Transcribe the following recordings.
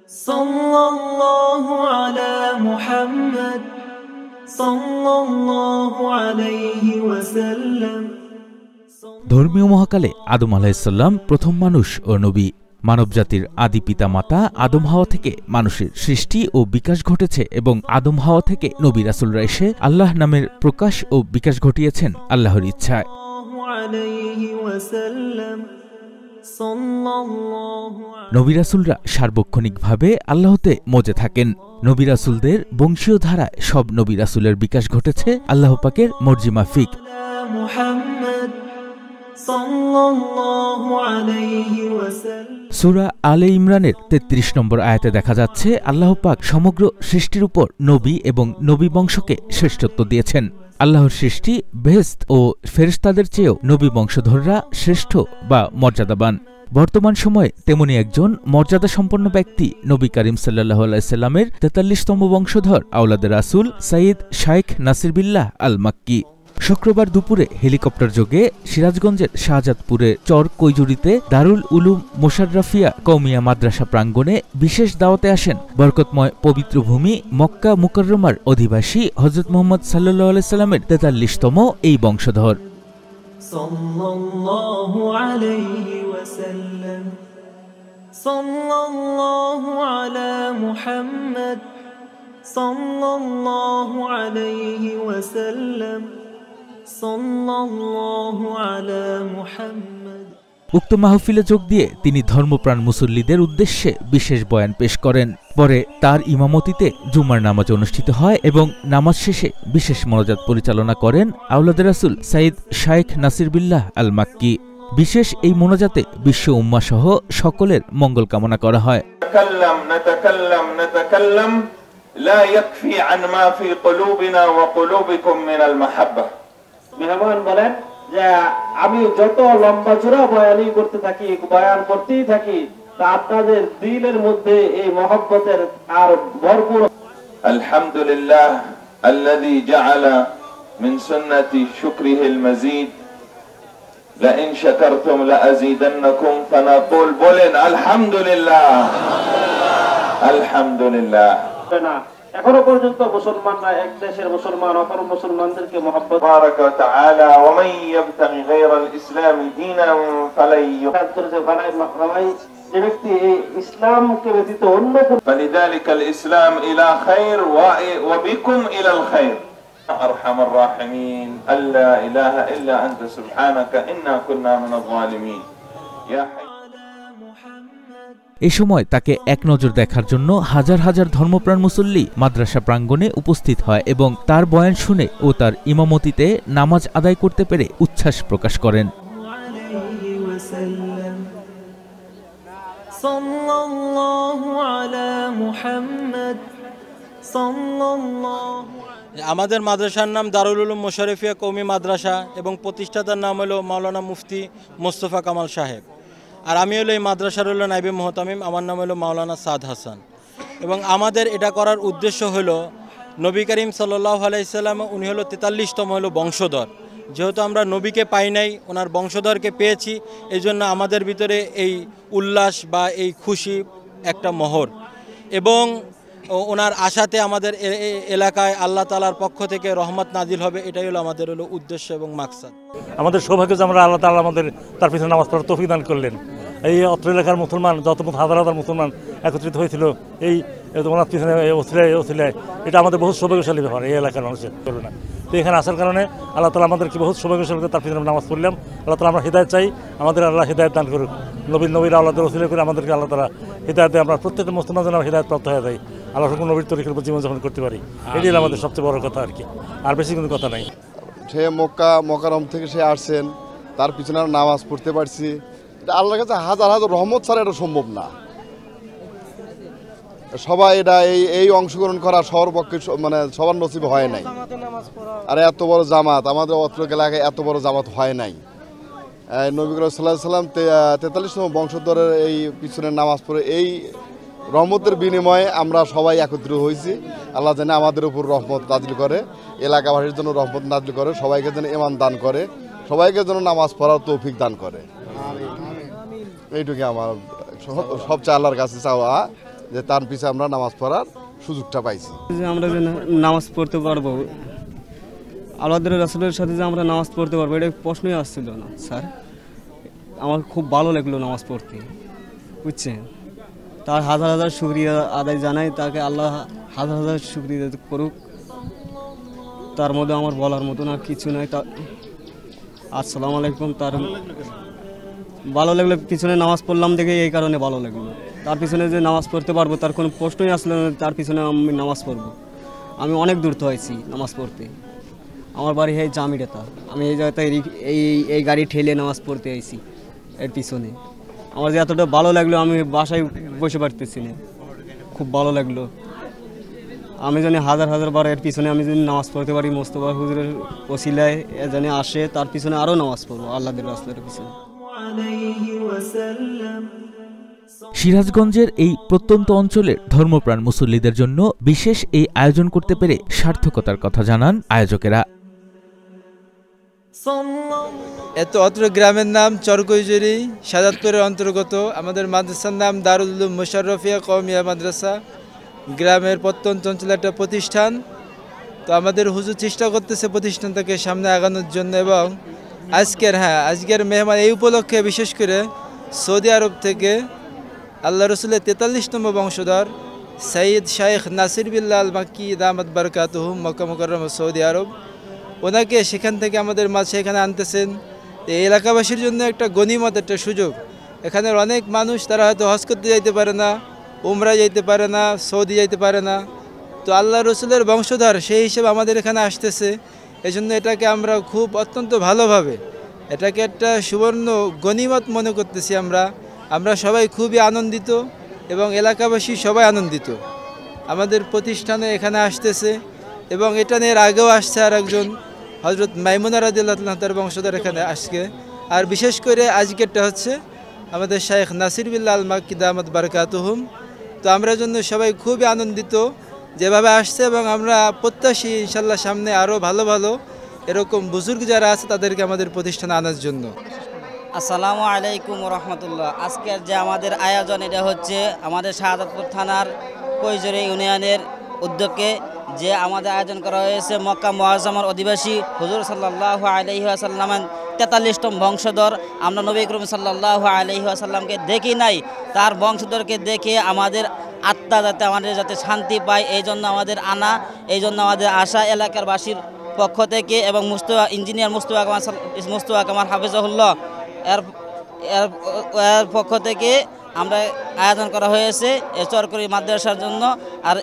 সাল্লাল্লাহু আলা মুহাম্মদ সাল্লাল্লাহু আলাইহি ওয়াসাল্লাম। ধর্মীয় মহাকালে আদম আলাইহিসসালাম প্রথম মানুষ ও নবী। মানবজাতির আদি পিতা মাতা আদম হাওয়া থেকে মানুষের সৃষ্টি ও বিকাশ ঘটেছে এবং আদম হাওয়া থেকে নবী রাসূলরা এসে আল্লাহ নামের প্রকাশ ও বিকাশ ঘটিয়েছেন আল্লাহর ইচ্ছায়। নবী রাসূলরা সার্বক্ষণিকভাবে আল্লাহতে মজে থাকেন। নবী রাসূলদের বংশীয় ধারায় সব নবী রাসূলের বিকাশ ঘটেছে আল্লাহ পাকের মর্জি মাফিক। সূরা আলে ইমরানের ৩৩ নম্বর আয়াতে দেখা যাচ্ছে আল্লাহ পাক সমগ্র সৃষ্টির উপর নবী এবং নবী বংশকে শ্রেষ্ঠত্ব দিয়েছেন। আল্লাহর সৃষ্টি বেহেশত ও ফেরেশতাদের চেয়েও নবী বংশধররা শ্রেষ্ঠ বা মর্যাদাবান। বর্তমান সময়ে তেমনি একজন মর্যাদা সম্পন্ন ব্যক্তি নবী করিম সাল্লাল্লাহু আলাইহি সাল্লামের ৪৩তম বংশধর আওলাদে রাসূল সৈয়দ শাইখ নাসির বিল্লাহ আল মাক্কি। শুক্রবার দুপুরে হেলিকপ্টার যোগে সিরাজগঞ্জের শাহজাদপুরে চর কৈজুরিতে দারুল উলুম মোশাররফিয়া কওমিয়া মাদ্রাসা প্রাঙ্গণে বিশেষ দাওয়াতে আসেন বরকতময় পবিত্র ভূমি মক্কা মুকাররমার অধিবাসী হযরত মুহাম্মদ সাল্লাল্লাহু আলাইহি সাল্লামের ৪৩তম এই বংশধর। সাল্লাল্লাহু আলাইহি ওয়াসাল্লাম। সাল্লাল্লাহু আলা মুহাম্মদ সাল্লাল্লাহু আলাইহি ওয়াসাল্লাম। উক্ত মাহফিলে যোগ দিয়ে তিনি ধর্মপ্রাণ মুসল্লিদের উদ্দেশ্যে বিশেষ বয়ান পেশ করেন। পরে তার ইমামতিতে জুমার নামাজ অনুষ্ঠিত হয় এবং নামাজ শেষে বিশেষ মোনাজাত পরিচালনা করেন আওলাদে রাসূল সৈয়দ শাইখ নাসির বিল্লাহ আল মাক্কি। বিশেষ এই মোনাজাতে বিশ্ব উম্মাহ সহ সকলের মঙ্গল কামনা করা হয়। لا يكفي عن ما في قلوبنا وقلوبكم من المحبة. মেহমান বলেন যে আমি যত লম্বা চূড়া বয়ানই করতে থাকি, বয়ান করতেই থাকি, তা আপনাদের দিলের মধ্যে এই মহব্বতের আর ভরপুর। আলহামদুলিল্লাহ الذي جعل من سنة شكره المزيد لئن شكرتم لأزيدنكم فنقول بولن الحمد لله الحمد لله। এখনো পর্যন্ত মুসলমানরা এক দেশের মুসলমান অপর মুসলমানদেরকে মহব্বত تبارك وتعالى ومن يبتغي غير الاسلام دينا فلن يقبل যে ব্যক্তি ইসলামকে ব্যতীত অন্য فلذلك الاسلام الى خير وبكم الى الخير ارحم الراحمين لا اله الا انت سبحانك انا كنا من الظالمين يا حي। এ সময় তাকে এক নজর দেখার জন্য হাজার হাজার ধর্মপ্রাণ মুসল্লি মাদ্রাসা প্রাঙ্গণে উপস্থিত হয় এবং তার বয়ান শুনে ও তার ইমামতিতে নামাজ আদায় করতে পেরে উচ্ছ্বাস প্রকাশ করেন। আমাদের মাদ্রাসার নাম দারুল উলুম মোশাররফিয়া কওমি মাদ্রাসা এবং প্রতিষ্ঠাতার নাম হলো মাওলানা মুফতি মোস্তফা কামাল সাহেব। আর আমি হলো এই মাদ্রাসার হলো নাইবে মুহতামিম, আমার নাম হলো মাওলানা সাদ হাসান। এবং আমাদের এটা করার উদ্দেশ্য হলো নবী করিম সাল্লাল্লাহু আলাইহি সাল্লাম উনি হলো ৪৩তম হলো বংশধর। যেহেতু আমরা নবীকে পাই নাই, ওনার বংশধরকে পেয়েছি, এই জন্য আমাদের ভিতরে এই উল্লাস বা এই খুশি একটা মহর। এবং ওনার আশাতে আমাদের এলাকায় আল্লাহ তাআলার পক্ষ থেকে রহমত নাজিল হবে, এটাই হলো আমাদের হলো উদ্দেশ্য এবং মাকসাদ। আমাদের সৌভাগ্য যে আমরা আল্লাহ তাআলা আমাদের তার পিছনে নামাজ পড়ার তৌফিক দান করলেন। এই অত্র এলাকার মুসলমান যত হাজার হাজার মুসলমান একত্রিত হয়েছিল এই ওনার পিছনে ওসিলায়, এটা আমাদের বহুত সৌভাগ্যশালী ব্যাপার এই এলাকার মানুষের তুলনায়। তো এখানে আসার কারণে আল্লাহ তাআলা আমাদেরকে বহুত সৌভাগ্যশালী তার পিছনে নামাজ পড়লাম। আল্লাহ তাআলা আমরা হিদায়াত চাই, আমাদের আল্লাহ হিদায়াত দান করুক। নবীর আল্লাহদের ওসিলা করে আমাদেরকে আল্লাহ তাআলা হিদায়াত দেয়, আমরা প্রত্যেকটা মুসলমান যেন হিদায়াত প্রাপ্ত হয়ে যাই, আল্লাহ নবীর তরিকার উপর জীবনযাপন করতে পারি, এটাই আমাদের সবচেয়ে বড় কথা আর কি, আর বেশি কোনো কথা নাই। সে মক্কা মোকাররম থেকে সে আসছেন, তার পিছনে নামাজ পড়তে পারছি, এটা আল্লাহর কাছে হাজার হাজার রহমত ছাড়া এটা সম্ভব না। সবাই এটা এই অংশগ্রহণ করা সবার পক্ষে মানে সবার নসিব হয় নাই। আর এত বড় জামাত আমাদের অত্র এলাকায় এত বড় জামাত হয় নাই। নবী করিম সাল্লাল্লাহু আলাইহি সাল্লাম ৪৩তম বংশধরের এই পিছনে নামাজ পড়ে এই রহমতের বিনিময়ে আমরা সবাই একত্রিত হয়েছি। আল্লাহ যেন আমাদের উপর রহমত নাজিল করে, এলাকাবাসীর জন্য রহমত নাজিল করে, সবাইকে যেন ঈমান দান করে, সবাইকে যেন নামাজ পড়ার তৌফিক দান করে। এইটুকু আমার সবচেয়ে আল্লাহর কাছে চাওয়া। যে তার পিছে আমরা নামাজ পড়ার সুযোগটা পাইছি। যে আমরা যে নামাজ পড়তে পারবো, আল্লাহর রাসূলের সাথে যে আমরা নামাজ পড়তে পারবো, এটা প্রশ্নই আসছিল না স্যার। আমার খুব ভালো লাগলো নামাজ পড়তে, বুঝছেন। তার হাজার হাজার শুকরিয়া আদায় জানাই, তাকে আল্লাহ হাজার হাজার শুকরিয়া করুক। তার মধ্যে আমার বলার মতো না কিছু নাই। তা আসসালামু আলাইকুম। তার ভালো লাগলো, পিছনে নামাজ পড়লাম দেখে এই কারণে ভালো লাগলো। তার পিছনে যে নামাজ পড়তে পারবো তার কোনো প্রশ্নই আসলো না, তার পিছনে আমি নামাজ পড়বো। আমি অনেক দূর তো হয়েছি নামাজ পড়তে, আমার বাড়ি এই জামিরাতা। আমি এই জায়গাতে এই গাড়ি ঠেলে নামাজ পড়তে আইছি এর পিছনে। আমার যে এতটা ভালো লাগলো, আমি বাসায় বসে পারতেছি না, খুব ভালো লাগলো। আমি জানি হাজার হাজার বার এর পিছনে আমি যদি নামাজ পড়তে পারি, মোস্তফা হুজুরের ওসিলায় জানি আসে, তার পিছনে আরও নামাজ পড়বো আল্লাহর রাসূলের পিছনে। সিরাজগঞ্জের এই প্রত্যন্ত অঞ্চলের ধর্মপ্রাণ মুসল্লিদের জন্য বিশেষ এই আয়োজন করতে পেরে সার্থকতার কথা জানান আয়োজকেরা। অত্র গ্রামের নাম চরকৈজুরি, সাজাদপুরের অন্তর্গত। আমাদের মাদ্রাসার নাম দারুল উলুম মুশাররফিয়া কওমিয়া মাদ্রাসা। গ্রামের প্রত্যন্ত অঞ্চলে একটা প্রতিষ্ঠান। তো আমাদের হুজুর চেষ্টা করতেছে প্রতিষ্ঠানটাকে সামনে আগানোর জন্য। এবং আজকের মেহমান এই উপলক্ষে বিশেষ করে সৌদি আরব থেকে আল্লাহ রসুলের 43তম বংশধর সৈয়দ শাইখ নাসির বিল্লাহ আল মাক্কি দামাত বারাকাতুহু, মক্কা মুকাররমা সৌদি আরব, ওনাকে সেখান থেকে আমাদের মাঝে এখানে আনতেছেন। এই এলাকাবাসীর জন্য একটা গনিমত, একটা সুযোগ। এখানের অনেক মানুষ তারা হয়তো হজ করতে যাইতে পারে না, উমরা যাইতে পারে না, সৌদি যাইতে পারে না। তো আল্লাহ রসুলের বংশধর সেই হিসেবে আমাদের এখানে আসতেছে। এই জন্য এটাকে আমরা খুব অত্যন্ত ভালোভাবে এটাকে একটা সুবর্ণ গনিমত মনে করতেছি। আমরা সবাই খুবই আনন্দিত এবং এলাকাবাসী সবাই আনন্দিত আমাদের প্রতিষ্ঠানে এখানে আসতেছে। এবং এটা নিয়ে আগেও আসছে আর একজন হজরত মাইমুনা রাদিয়াল্লাহু তাআলা তার বংশধর এখানে আজকে। আর বিশেষ করে আজকেরটা হচ্ছে আমাদের শাইখ নাসির বিল্লাহ আল মাক্কি দামাত বারাকাতুহুম। তো আমরা জন্য সবাই খুবই আনন্দিত যেভাবে আসছে, এবং আমরা প্রত্যাশী ইনশাল্লাহ সামনে আরও ভালো ভালো এরকম বুজুর্গ যারা আছে তাদেরকে আমাদের প্রতিষ্ঠানে আনার জন্য। আসসালামু আলাইকুম রহমতুল্লাহ। আজকের যে আমাদের আয়োজন, এটা হচ্ছে আমাদের শাহাদাতপুর থানার কৈজুরি ইউনিয়নের উদ্যোগে যে আমাদের আয়োজন করা হয়েছে। মক্কা মুআজ্জামার অধিবাসী হুজুর সাল্লাল্লাহু আলাইহি ওয়াসাল্লামের 43তম বংশধর। আমরা নবী করিম সাল্লাল্লাহু আলাইহি ওয়াসাল্লামকে দেখি নাই, তার বংশধরকে দেখে আমাদের আত্মা যাতে শান্তি পায়, এই জন্য আমাদের আনা, এই জন্য আমাদের আশা এলাকার বাসীর পক্ষ থেকে। এবং ইঞ্জিনিয়ার মুস্তফা কামাল হাফিজাহুল্লাহ এর পক্ষ থেকে আমরা আয়োজন করা হয়েছে এই চরকরি মাদ্রাসার জন্য। আর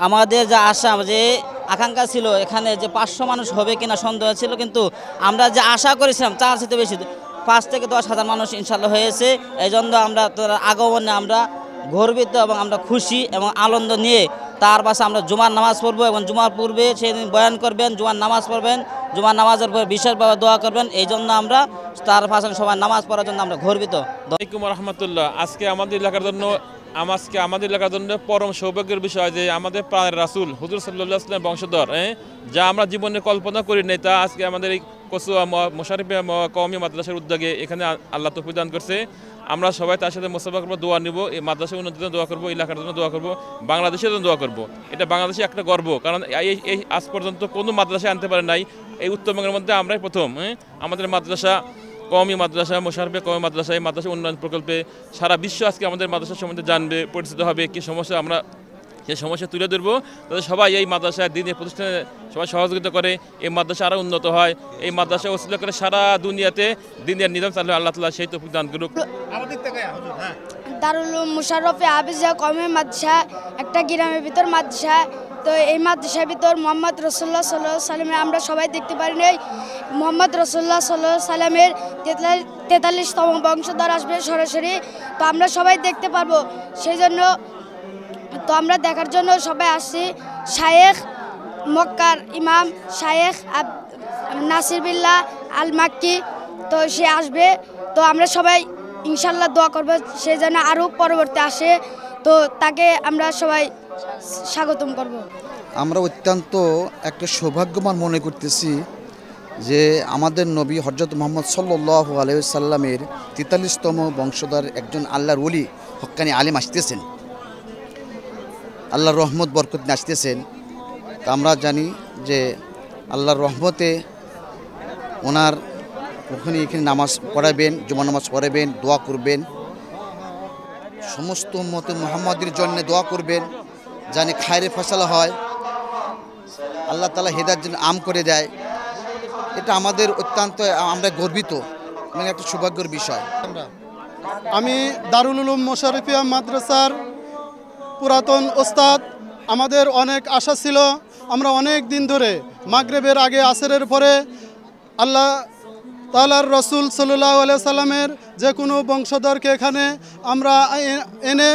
আমাদের যা আশা, যে আকাঙ্ক্ষা ছিল এখানে যে 500 মানুষ হবে কিনা সন্দেহ ছিল, কিন্তু আমরা যে আশা করেছিলাম তার চেয়ে বেশি 5 থেকে 10 হাজার মানুষ ইনশাল্লাহ হয়েছে। এই জন্য আমরা তার আগমনে আমরা গর্বিত এবং আমরা খুশি এবং আনন্দ নিয়ে তার পাশে আমরা জুমার নামাজ পড়বো। এবং জুমার পূর্বে সেদিন বয়ান করবেন, জুমার নামাজ পড়বেন, জুমার নামাজের পরে বিশেষভাবে দোয়া করবেন। এই জন্য আমরা তার পাশে সবাই নামাজ পড়ার জন্য আমরা গর্বিত। আসসালামু আলাইকুম রহমতুল্লাহ। আজকে আমাদের এলাকার জন্য পরম সৌভাগ্যের বিষয় যে আমাদের প্রাণের রাসূল হুজুর সাল্লাল্লাহু আলাইহি ওয়াসাল্লাম বংশধর, যা আমরা জীবনে কল্পনা করি নাই, তা আজকে আমাদের এই কচুয়া মুশাররফিয়া কওমি মাদ্রাসার উদ্যোগে এখানে আল্লাহ তৌফিক দান করছে। আমরা সবাই তার সাথে মুসাফা করবো, দোয়া নিব, এই মাদ্রাসার উন্নতির জন্য দোয়া করবো, এলাকার জন্য দোয়া করবো, বাংলাদেশের জন্য দোয়া করবো। এটা বাংলাদেশে একটা গর্ব, কারণ এই আজ পর্যন্ত কোনো মাদ্রাসায় আনতে পারে নাই। এই উত্তরবঙ্গের মধ্যে আমরাই প্রথম। আমাদের মাদ্রাসা কওমি মাদ্রাসা, মুশাররফিয়া কওমি মাদ্রাসা, এই মাদ্রাসা উন্নয়ন প্রকল্পে সারা বিশ্ব আজকে আমাদের মাদ্রাসা সম্বন্ধে জানবে, পরিচিত হবে। কী সমস্যা আমরা সেই সমস্যা তুলে ধরবো, তাদের সবাই এই মাদ্রাসায় দিনের প্রতিষ্ঠানে সবাই সহযোগিতা করে এই মাদ্রাসা আরও উন্নত হয়। এই মাদ্রাসা ওসিলা করে সারা দুনিয়াতে দিনের নিজাম চালু আল্লাহ তাআলা সেই তৌফিক দান করুক। দারুল উলুম মুশাররফিয়া হাফিজিয়া কওমি মাদ্রাসা একটা গ্রামের ভিতর মাদ্রাসা। তো এই মাদ্রাসার ভিতর মোহাম্মদ রাসূলুল্লাহ সাল্লাল্লাহু আলাইহি সাল্লামের আমরা সবাই দেখতে পারি নাই। মোহাম্মদ রাসূলুল্লাহ সাল্লাল্লাহু আলাইহি সাল্লামের 43তম বংশধর আসবে সরাসরি, তো আমরা সবাই দেখতে পারবো। সেই জন্য তো আমরা দেখার জন্য সবাই আসছি। শায়েখ মক্কার ইমাম শায়েখ নাসির বিল্লাহ আল মাক্কি, তো সে আসবে। তো আমরা সবাই ইনশাল্লাহ দোয়া করবো সে যেন আরও পরবর্তী আসে, তো তাকে আমরা সবাই স্বাগতম করব। আমরা অত্যন্ত একটা সৌভাগ্যবান মনে করতেছি যে আমাদের নবী হযরত মুহাম্মদ সাল্লাল্লাহু আলাইহি ওয়াসাল্লামের 43তম বংশধর একজন আল্লাহর ওলি হক্কানি আলেম আসতেছেন। আল্লাহর রহমত বরকত নিয়ে আসতেছেন। তা আমরা জানি যে আল্লাহর রহমতে ওনার ওখানে এখানে নামাজ পড়াবেন, জুমা নামাজ পড়াবেন, দোয়া করবেন, সমস্ত উম্মতে মুহাম্মাদের জন্য দোয়া করবেন, জানি খায়রে ফয়সালা হয়, আল্লাহ তাআলা হেদায়েতের জন্য আম করে দেয়। এটা আমাদের অত্যন্ত আমরা গর্বিত এবং একটা সৌভাগ্যের বিষয়। আমি দারুল উলুম মোশাররফিয়া মাদ্রাসার পুরাতন ওস্তাদ। আমাদের অনেক আশা ছিল, আমরা অনেক দিন ধরে মাগরিবের আগে আসরের পরে আল্লাহ তাআলার রসুল সাল্লাল্লাহু আলাইহি সাল্লামের যে কোনো বংশধরকে এখানে আমরা এনে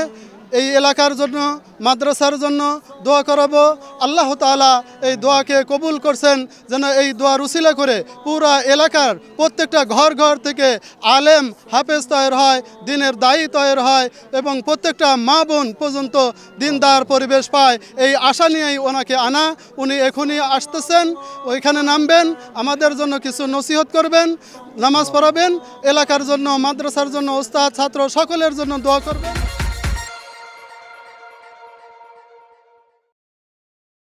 এই এলাকার জন্য, মাদ্রাসার জন্য দোয়া করাবো। আল্লাহ তাআলা এই দোয়াকে কবুল করছেন, যেন এই দোয়ার উসিলা করে পুরা এলাকার প্রত্যেকটা ঘর ঘর থেকে আলেম হাফেজ তৈরি হয়, দিনের দায়ী তৈরি হয় এবং প্রত্যেকটা মা বোন পর্যন্ত দিনদার পরিবেশ পায়। এই আশা নিয়েই ওনাকে আনা। উনি এখনই আসতেছেন, ওইখানে নামবেন, আমাদের জন্য কিছু নসিহত করবেন, নামাজ পড়াবেন, এলাকার জন্য, মাদ্রাসার জন্য, ওস্তাদ ছাত্র সকলের জন্য দোয়া করবেন।